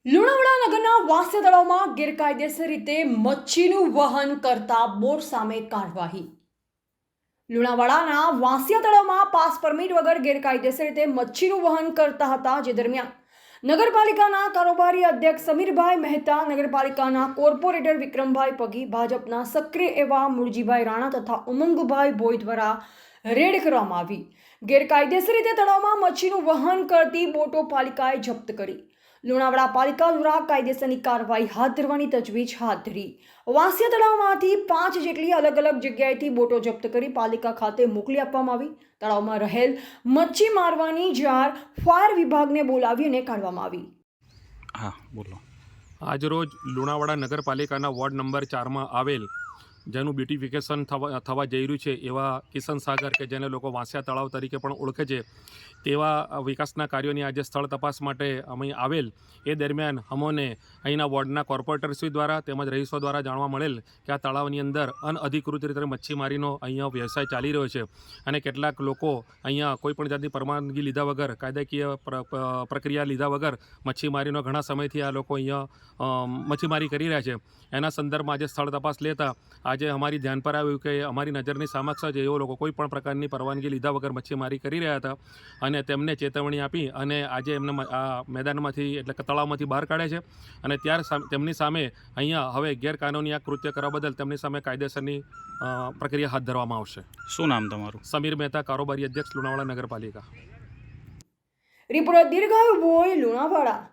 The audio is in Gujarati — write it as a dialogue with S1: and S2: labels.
S1: લુણાવાડા નગરના વાસ્ય તળાવમાં ગેરકાયદેસર રીતે મચ્છીનું વહન કરતા બોટ સામે કાર્યવાહી. લુણાવાડાના વાંસિયા તળાવમાં પાસ પરમિટ વગર ગેરકાયદેસર રીતે મચ્છીનું વહન કરતા હતા, જે દરમિયાન નગરપાલિકાના કારોબારી અધ્યક્ષ સમીરભાઈ મહેતા, નગરપાલિકાના કોર્પોરેટર વિક્રમભાઈ પગી, ભાજપના સક્રિય એવા મુરજીભાઈ રાણા તથા ઉમંગભાઈ ભોઈ દ્વારા રેડ કરવામાં આવી. ગેરકાયદેસર રીતે તળાવમાં મચ્છીનું વહન કરતી બોટો પાલિકાએ જપ્ત કરી. લુણાવાડા પાલિકા દ્વારા કાયદેસરની કાર્યવાહી હાથ ધરવાની તજવીજ હાથ ધરી. વાંસિયા તળાવમાંથી 5 જેટલી અલગ અલગ જગ્યાએથી બોટો જપ્ત કરી પાલિકા ખાતે મોકલી આપવામાં આવી. તળાવમાં રહેલ મચ્છી મારવાની જાર ફાયર વિભાગને બોલાવી અને કાઢવામાં આવી.
S2: હા બોલો.
S3: આજરોજ લુણાવાડા નગરપાલિકાના વોર્ડ નંબર 4માં આવેલ જેનું બ્યુટિફિકેશન થવા જઈ રહ્યું છે એવા કિશન સાગર, કે જેને લોકો વાંસિયા તળાવ તરીકે પણ ઓળખે છે, તેવા વિકાસના કાર્યોની આજે સ્થળ તપાસ માટે અમે આવેલ. એ દરમિયાન અમોને અહીંના વોર્ડના કોર્પોરેટરશ્રી દ્વારા તેમજ રહીશો દ્વારા જાણવા મળેલ કે આ તળાવની અંદર અનઅધિકૃત રીતે મચ્છીમારીનો અહીંયા વ્યવસાય ચાલી રહ્યો છે અને કેટલાક લોકો અહીંયા કોઈપણ જાતની પરવાનગી લીધા વગર, કાયદાકીય પ્રક્રિયા લીધા વગર મચ્છીમારીનો ઘણા સમયથી આ લોકો અહીંયા મચ્છીમારી કરી રહ્યા છે. એના સંદર્ભમાં આજે સ્થળ તપાસ લેતા આજે અમારી ધ્યાન પર આવ્યું કે અમારી નજરની સમક્ષ જ એવો લોકો કોઈ પણ પ્રકારની પરવાનગી લીધા વગર મચ્છીમારી કરી રહ્યા હતા અને તેમને ચેતવણી આપી અને આજે એમને આ મેદાનમાંથી એટલે કે તળાવમાંથી બહાર કાઢે છે અને તેમની સામે અહીંયા હવે ગેરકાનૂની આ કૃત્ય કરવા બદલ તેમની સામે કાયદેસરની પ્રક્રિયા હાથ ધરવામાં આવશે.
S2: શું નામ તમારું?
S3: સમીર મહેતા, કારોબારી અધ્યક્ષ, લુણાવાડા નગરપાલિકા.
S1: રિપોર્ટર દીર્ઘાયુ ભોઈ, લુણાવાડા.